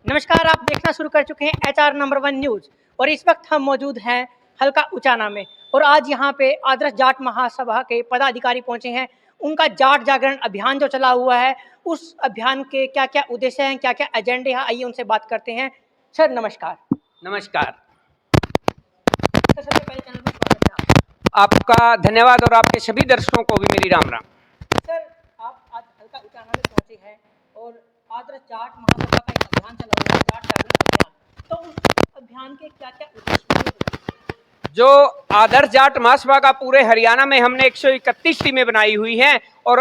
नमस्कार, आप देखना शुरू कर चुके हैं HR नंबर 1 न्यूज़ और इस वक्त हम मौजूद हैं हल्का उचाना में। और आज यहाँ पे आदर्श जाट महासभा के पदाधिकारी पहुंचे हैं। उनका जाट जागरण अभियान जो चला हुआ है, उस अभियान के क्या क्या उद्देश्य हैं, क्या क्या एजेंडे हैं, आइए उनसे बात करते हैं। सर नमस्कार। नमस्कार। सर सबसे पहले चैनल पर स्वागत है आपका धन्यवाद और आपके सभी दर्शकों को भी मेरी राम राम। सर आप आज हल्का उचाना में पहुंचे हैं और आदर्श जाट महासभा का एक अभियान चला हुआ है, जाट जागरण अभियान। तो उस अभियान के क्या क्या उद्देश्य हैं? जो आदर्श जाट महासभा का पूरे हरियाणा में हमने 131 टीमें बनाई हुई हैं और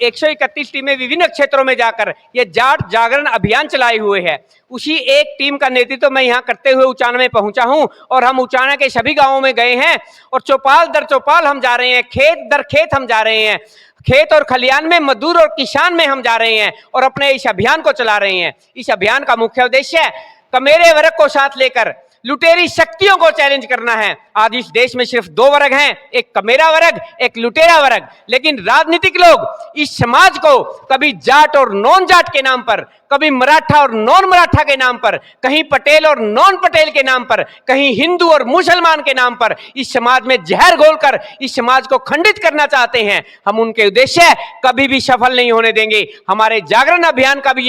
131 टीमें विभिन्न क्षेत्रों में जाकर ये जाट जागरण अभियान चलाए हुए हैं। उसी एक टीम का नेतृत्व मैं यहाँ करते हुए उचाना में पहुंचा हूं और हम उचाना के सभी गांवों में गए हैं और चौपाल दर चौपाल हम जा रहे हैं, खेत दर खेत हम जा रहे हैं, खेत और खलियान में, मजदूर और किसान में हम जा रहे हैं और अपने इस अभियान को चला रहे हैं। इस अभियान का मुख्य उद्देश्य है कमेरे वर्ग को साथ लेकर लुटेरी शक्तियों को चैलेंज करना है। आज इस देश में सिर्फ दो वर्ग हैं, एक कमेरा वर्ग, एक लुटेरा वर्ग। लेकिन राजनीतिक लोग इस समाज को कभी जाट और नॉन जाट के नाम पर, कभी मराठा और नॉन मराठा के नाम पर, कहीं पटेल और नॉन पटेल के नाम पर, कहीं हिंदू और मुसलमान के नाम पर इस समाज में जहर घोलकर इस समाज को खंडित करना चाहते हैं। हम उनके उद्देश्य कभी भी सफल नहीं होने देंगे। हमारे जागरण अभियान का भी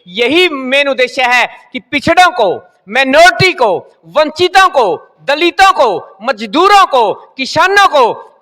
यही मेन उद्देश्य है कि पिछड़ों को, माइनॉरिटी को, वंचितों को, दलितों को, मजदूरों को, किसानों को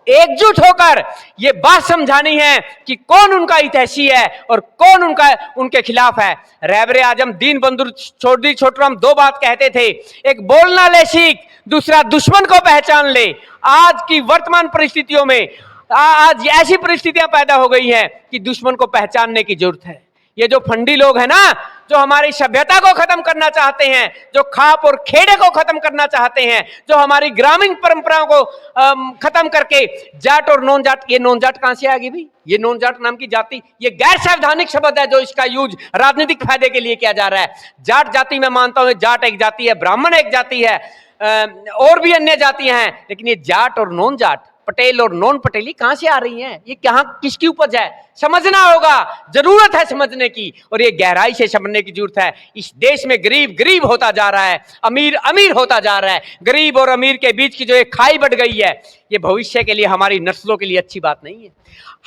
एकजुट होकर ये बात समझानी है कि कौन उनका हितैषी है और कौन उनके खिलाफ है। रहबरे आजम दीन बंधु चौधरी छोटूराम दो बात कहते थे, एक बोलना ले सीख, दूसरा दुश्मन को पहचान ले। आज की वर्तमान परिस्थितियों में आज ऐसी परिस्थितियां पैदा हो गई हैं कि दुश्मन को पहचानने की जरूरत है। ये जो फंडी लोग हैं ना, जो हमारी सभ्यता को खत्म करना चाहते हैं, जो खाप और खेड़े को खत्म करना चाहते हैं, जो हमारी ग्रामीण परंपराओं को खत्म करके जाट और नॉन जाट, ये नॉन जाट कहां से आ गई भाई? ये नॉन जाट नाम की जाति, ये गैर संवैधानिक शब्द है जो इसका यूज राजनीतिक फायदे के लिए किया जा रहा है। जाट जाति मैं मानता हूं, जाट एक जाति है, ब्राह्मण एक जाति है, और भी अन्य जातियां हैं, लेकिन ये जाट और नॉन जाट, पटेल और नॉन पटेली कहां से आ रही हैं? ये कहां किसकी उपज है? समझना होगा, जरूरत है समझने की और ये गहराई से समझने की जरूरत है। इस देश में गरीब गरीब होता जा रहा है, अमीर अमीर होता जा रहा है। गरीब और अमीर के बीच की जो एक खाई बढ़ गई है, ये भविष्य के लिए, हमारी नस्लों के लिए अच्छी बात नहीं है।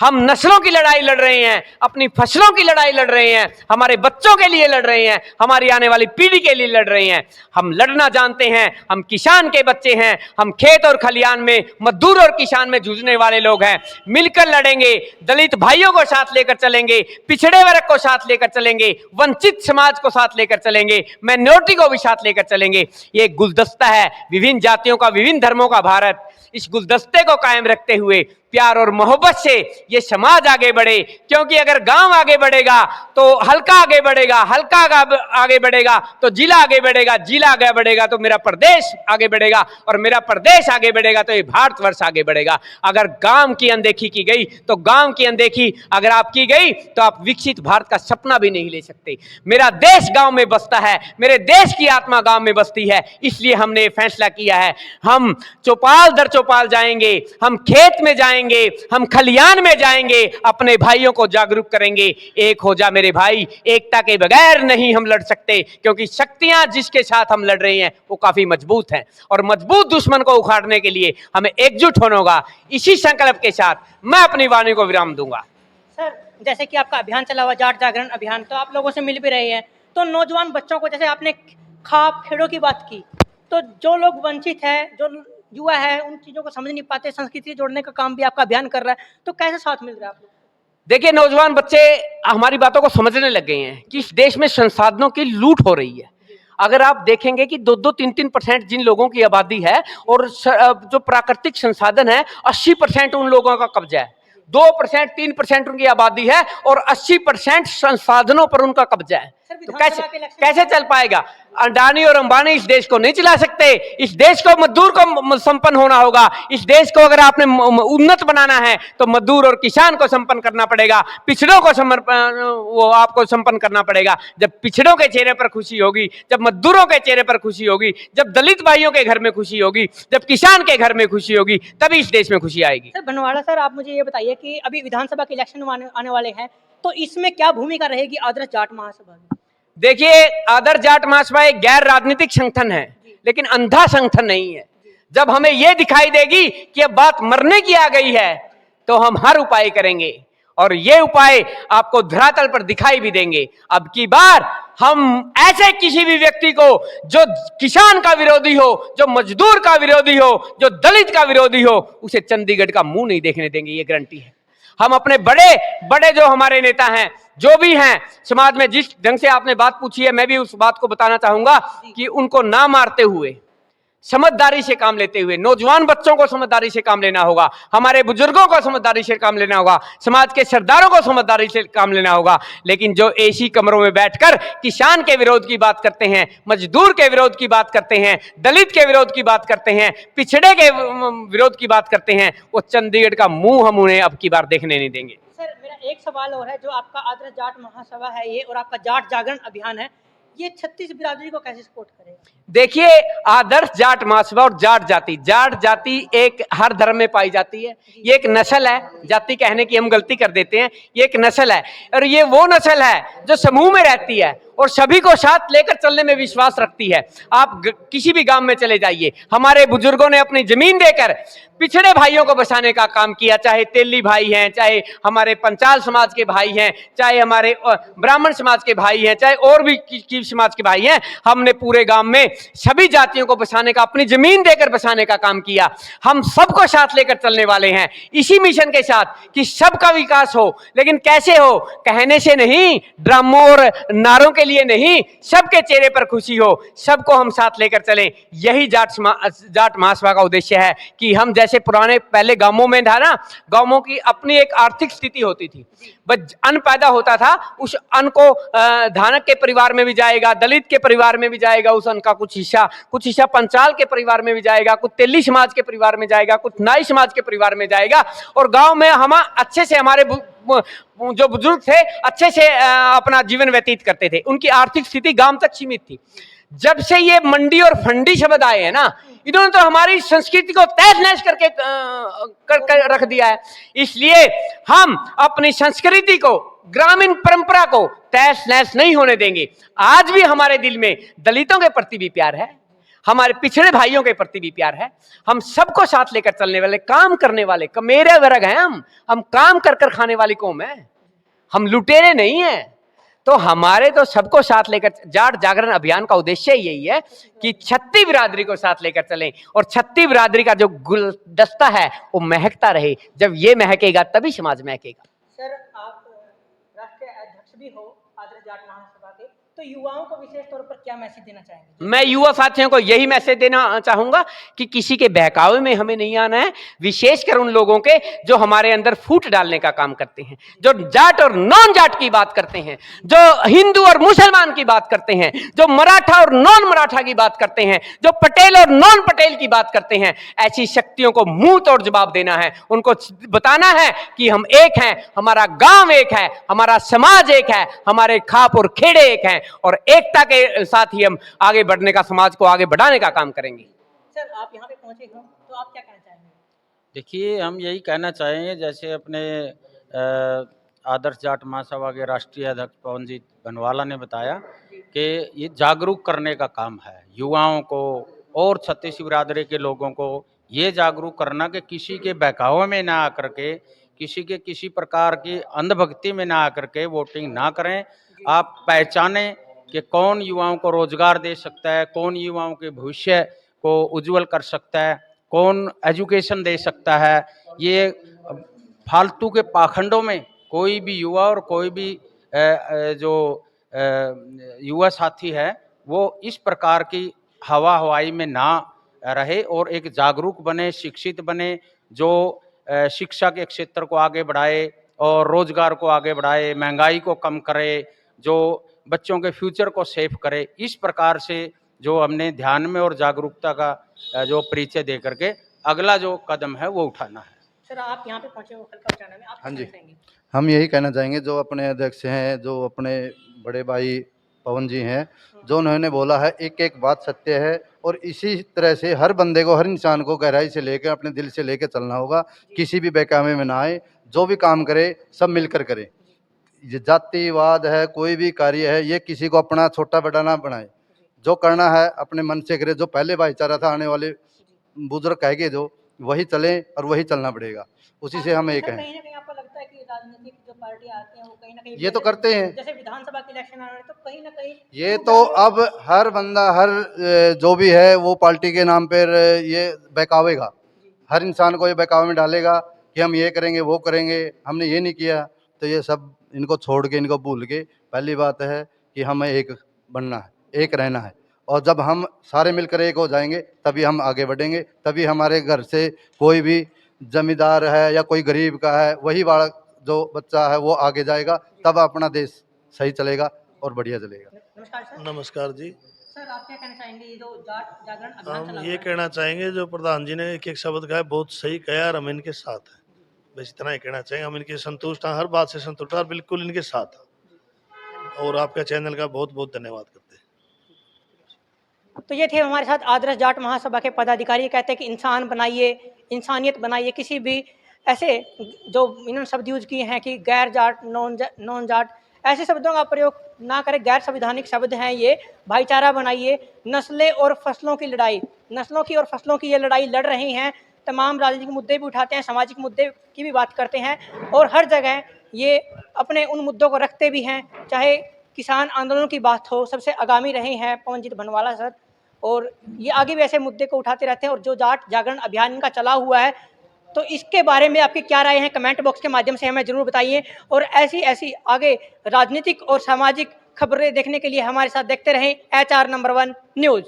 हम नस्लों की लड़ाई लड़ रहे हैं, अपनी फसलों की लड़ाई लड़ रहे हैं, हमारे बच्चों के लिए लड़ रहे हैं, हमारी आने वाली पीढ़ी के लिए लड़ रहे हैं। हम लड़ना जानते हैं, हम किसान के बच्चे हैं, हम खेत और खलियान में, मजदूर और किसान में जूझने वाले लोग हैं। मिलकर लड़ेंगे, दलित भाइयों को साथ लेकर चलेंगे, पिछड़े वर्ग को साथ लेकर चलेंगे, वंचित समाज को साथ लेकर चलेंगे, माइनॉरिटी को भी साथ लेकर चलेंगे। ये एक गुलदस्ता है विभिन्न जातियों का, विभिन्न धर्मों का भारत। इस गुलदस्ते को कायम रखते हुए प्यार और मोहब्बत से ये समाज आगे बढ़े, क्योंकि अगर गांव आगे बढ़ेगा तो हल्का आगे बढ़ेगा, हल्का आगे बढ़ेगा तो जिला आगे बढ़ेगा, जिला आगे बढ़ेगा तो मेरा प्रदेश आगे बढ़ेगा, और मेरा प्रदेश आगे बढ़ेगा तो ये भारतवर्ष आगे बढ़ेगा। अगर गांव की अनदेखी की गई तो गांव की अनदेखी अगर आप की गई तो आप विकसित भारत का सपना भी नहीं ले सकते। मेरा देश गांव में बसता है, मेरे देश की आत्मा गांव में बसती है, इसलिए हमने फैसला किया है हम चौपाल दर चौपाल जाएंगे, हम खेत में जाएंगे, हम खलियान में जाएंगे, अपने भाइयों को जागरूक करेंगे। एक हो जा मेरे भाई, एकता के बगैर नहीं हम लड़ सकते, क्योंकि शक्तियां जिसके साथ हम लड़ रहे हैं वो काफी मजबूत हैं और मजबूत दुश्मन को उखाड़ने के लिए हमें एकजुट होना होगा। इसी संकल्प के साथ मैं अपनी वाणी को विराम दूंगा। सर जैसे कि आपका अभियान चला हुआ जाट जागरण अभियान, तो आप लोगों से मिल भी रहे हैं, तो नौजवान बच्चों को, जैसे आपने खाप खेड़ों की बात की, तो जो लोग वंचित है, जो युवा है, उन चीजों को समझ नहीं पाते, संस्कृति से जोड़ने का काम भी आपका अभियान कर रहा है, तो कैसे साथ मिल रहा है आप लोग? देखिए, नौजवान बच्चे हमारी बातों को समझने लग गए हैं कि इस देश में संसाधनों की लूट हो रही है। अगर आप देखेंगे कि 2-2, 3-3% जिन लोगों की आबादी है और जो प्राकृतिक संसाधन है 80% उन लोगों का कब्जा है। 2%, 3% उनकी आबादी है और 80% संसाधनों पर उनका कब्जा है। तो कैसे चल पाएगा? अडानी और अंबानी इस देश को नहीं चला सकते। इस देश को मजदूर को संपन्न होना होगा। इस देश को अगर आपने उन्नत बनाना है तो मजदूर और किसान को संपन्न करना पड़ेगा, पिछड़ों को वो आपको संपन्न करना पड़ेगा। जब पिछड़ों के चेहरे पर खुशी होगी, जब मजदूरों के चेहरे पर खुशी होगी, जब दलित भाइयों के घर में खुशी होगी, जब किसान के घर में खुशी होगी, तभी इस देश में खुशी आएगी। सर बनवाड़ा सर, आप मुझे ये बताइए कि अभी विधानसभा के इलेक्शन आने वाले हैं, तो इसमें क्या भूमिका रहेगी आदर्श जाट महासभा की? देखिए, आदर्श जाट महासभा एक गैर राजनीतिक संगठन है, लेकिन अंधा संगठन नहीं है। जब हमें यह दिखाई देगी कि अब बात मरने की आ गई है, तो हम हर उपाय करेंगे और ये उपाय आपको धरातल पर दिखाई भी देंगे। अब की बार हम ऐसे किसी भी व्यक्ति को जो किसान का विरोधी हो, जो मजदूर का विरोधी हो, जो दलित का विरोधी हो, उसे चंडीगढ़ का मुंह नहीं देखने देंगे, ये गारंटी है। हम अपने बड़े बड़े जो हमारे नेता हैं, जो भी हैं समाज में, जिस ढंग से आपने बात पूछी है, मैं भी उस बात को बताना चाहूंगा कि उनको ना मारते हुए, समझदारी से काम लेते हुए, नौजवान बच्चों को समझदारी से काम लेना होगा, हमारे बुजुर्गों को समझदारी से काम लेना होगा, समाज के सरदारों को समझदारी से काम लेना होगा। लेकिन जो एसी कमरों में बैठकर किसान के विरोध की बात करते हैं, मजदूर के विरोध की बात करते हैं, दलित के विरोध की बात करते हैं, पिछड़े के विरोध की बात करते हैं, वो चंडीगढ़ का मुंह हम उन्हें अब की बार देखने नहीं देंगे। सर, मेरा एक सवाल और है, जो आपका आदर्श जाट महासभा है ये और आपका जाट जागरण अभियान है, ये 36 बिरादरी को कैसे सपोर्ट करेगा? देखिए, आदर्श जाट महासभा और जाट जाति एक हर धर्म में पाई जाती है। ये एक नस्ल है, जाति कहने की हम गलती कर देते हैं, ये एक नस्ल है और ये वो नस्ल है जो समूह में रहती है और सभी को साथ लेकर चलने में विश्वास रखती है। आप किसी भी गांव में चले जाइए, हमारे बुजुर्गों ने अपनी जमीन देकर पिछड़े भाइयों को बचाने का काम किया, चाहे तेली भाई हैं, चाहे हमारे पंचाल समाज के भाई हैं, चाहे हमारे ब्राह्मण समाज के भाई हैं, चाहे और भी किसी समाज के भाई हैं। हमने पूरे गांव में सभी जातियों को बचाने का, अपनी जमीन देकर बचाने का काम किया। हम सबको साथ लेकर चलने वाले हैं इसी मिशन के साथ कि सबका विकास हो। लेकिन कैसे हो? कहने से नहीं, ड्रामों और नारों के लिए नहीं, सबके चेहरे पर खुशी हो, सबको हम साथ लेकर चलें। यही जाट महासभा का उद्देश्य है कि हम जैसे पुराने पहले गांवों में था ना, गांवों की अपनी एक आर्थिक स्थिति होती थी, बस अन्न पैदा होता था, उस अन्न को धानक के परिवार में भी जाएगा, दलित के परिवार में भी जाएगा, उस अन्न का कुछ हिस्सा पंचाल के परिवार में भी जाएगा, कुछ तेली समाज के परिवार में जाएगा, कुछ नाई समाज के परिवार में जाएगा। और गांव में हम अच्छे से, हमारे जो बुजुर्ग थे अच्छे से अपना जीवन व्यतीत करते थे, उनकी आर्थिक स्थिति गांव तक सीमित थी। जब से ये मंडी और फंडी शब्द आए हैं ना, इन्होंने तो हमारी संस्कृति को तहस नहस करके रख दिया है। इसलिए हम अपनी संस्कृति को, ग्रामीण परंपरा को तहस नहस नहीं होने देंगे। आज भी हमारे दिल में दलितों के प्रति भी प्यार है, हमारे पिछड़े भाइयों के प्रति भी प्यार है। हम सबको साथ लेकर चलने वाले, काम करने वाले कमेरे वर्ग हैं। हम काम कर कर खाने वाली कौम है, हम लुटेरे नहीं हैं। तो हमारे तो सबको साथ लेकर, जाट जागरण अभियान का उद्देश्य यही है कि 36 बिरादरी को साथ लेकर चलें और 36 बिरादरी का जो गुलदस्ता है वो महकता रहे। जब ये महकेगा तभी समाज महकेगा। सर, आप राष्ट्रीय अध्यक्ष भी हो आदर्श जाट महासभा के, तो युवाओं को विशेष तौर पर क्या मैसेज देना चाहेंगे? मैं युवा साथियों को यही मैसेज देना चाहूंगा कि किसी के बहकावे में हमें नहीं आना है, विशेषकर उन लोगों के जो हमारे अंदर फूट डालने का काम करते हैं, जो जाट और नॉन जाट की बात करते हैं, जो हिंदू और मुसलमान की बात करते हैं, जो मराठा और नॉन मराठा की बात करते हैं, जो पटेल और नॉन पटेल की बात करते हैं। ऐसी शक्तियों को मुंह तोड़ जवाब देना है, उनको बताना है कि हम एक हैं, हमारा गांव एक है, हमारा समाज एक है, हमारे खाप और खेड़े एक हैं और एकता के साथ ही हम आगे बढ़ने का, समाज को आगे बढ़ाने का काम करेंगे। सर, आप यहाँ पे पहुंचे हो तो आप क्या कहना चाहेंगे? देखिए, हम यही कहना चाहेंगे, जैसे अपने आदर्श जाट महासभा के राष्ट्रीय अध्यक्ष पवनजीत बनवाला ने बताया कि ये जागरूक करने का काम है युवाओं को और छत्तीसगढ़ बिरादरी के लोगों को, ये जागरूक करना कि किसी के बहकावे में ना आकर के, किसी प्रकार की अंधभक्ति में ना आकर के वोटिंग ना करें। आप पहचानें कि कौन युवाओं को रोजगार दे सकता है, कौन युवाओं के भविष्य को उज्जवल कर सकता है, कौन एजुकेशन दे सकता है। ये फालतू के पाखंडों में कोई भी युवा और कोई भी जो युवा साथी है वो इस प्रकार की हवाई में ना रहे और एक जागरूक बने, शिक्षित बने, जो शिक्षा के क्षेत्र को आगे बढ़ाए और रोजगार को आगे बढ़ाए, महंगाई को कम करे, जो बच्चों के फ्यूचर को सेफ करे। इस प्रकार से जो हमने ध्यान में और जागरूकता का जो परिचय दे करके अगला जो कदम है वो उठाना है। सर, आप यहाँ पे पहुंचे हो हल्का उचाना में, आप हाँ जी, क्या कहेंगे? हम यही कहना चाहेंगे, जो अपने अध्यक्ष हैं, जो अपने बड़े भाई पवन जी हैं, जो उन्होंने बोला है एक एक बात सत्य है और इसी तरह से हर बंदे को, हर इंसान को गहराई से लेकर, अपने दिल से लेकर चलना होगा। किसी भी बहकावे में ना आए, जो भी काम करे सब मिलकर करे। ये जातिवाद है, कोई भी कार्य है, ये किसी को अपना छोटा बड़ा ना बनाए। जो करना है अपने मन से करे। जो पहले भाईचारा था, आने वाले बुजुर्ग कहेंगे जो, वही चले और वही चलना पड़ेगा। उसी से हम एक सर, हैं। कहीं ना कहीं आपको लगता है कि राजनीतिक जो पार्टियां आती हैं वो कहीं ना कहीं ये तो करते हैं। जैसे विधानसभा के इलेक्शन आ रहे हैं तो कहीं ना कहीं ये तो अब हर बंदा, हर जो भी है वो पार्टी के नाम पर ये बहकावेगा। हर इंसान को ये बहकावे में डालेगा कि हम ये करेंगे, वो करेंगे, हमने ये नहीं किया। तो ये सब इनको छोड़ के, इनको भूल के, पहली बात है कि हमें एक बनना है, एक रहना है। और जब हम सारे मिलकर एक हो जाएंगे तभी हम आगे बढ़ेंगे। तभी हमारे घर से कोई भी जमींदार है या कोई गरीब का है, वही वाला जो बच्चा है वो आगे जाएगा। तब अपना देश सही चलेगा और बढ़िया चलेगा। नमस्कार सर। नमस्कार जी। सर, आप क्या कहना चाहेंगे ये जो जाट जागरण अभियान चला हम हुआ ये है? कहना चाहेंगे जो प्रधान जी ने एक एक शब्द कहा है, बहुत सही कहा और हम इनके साथ हैं। बस इतना ही कहना चाहेंगे। हम इनके संतुष्ट हैं, हर बात से संतुष्ट हैं और बिल्कुल इनके साथ हैं। और आपका चैनल का बहुत बहुत धन्यवाद करते हैं। तो ये थे हमारे साथ आदर्श जाट महासभा के पदाधिकारी। कहते हैं कि इंसान बनाइए, इंसानियत बनाइए। किसी भी ऐसे जो इन्होंने शब्द यूज किए हैं कि गैर जाट, नॉन जाट, ऐसे शब्दों का प्रयोग ना करें। गैर संवैधानिक शब्द हैं ये। भाईचारा बनाइए। नस्लें और फसलों की लड़ाई, नस्लों की और फसलों की ये लड़ाई लड़ रही हैं। तमाम राजनीतिक मुद्दे भी उठाते हैं, सामाजिक मुद्दे की भी बात करते हैं और हर जगह ये अपने उन मुद्दों को रखते भी हैं। चाहे किसान आंदोलन की बात हो, सबसे आगामी रहे हैं पवनजीत भनवाला सर, और ये आगे भी ऐसे मुद्दे को उठाते रहते हैं। और जो जाट जागरण अभियान इनका चला हुआ है, तो इसके बारे में आपकी क्या राय है, कमेंट बॉक्स के माध्यम से हमें ज़रूर बताइए। और ऐसी ऐसी आगे राजनीतिक और सामाजिक खबरें देखने के लिए हमारे साथ देखते रहें HR नंबर 1 न्यूज़।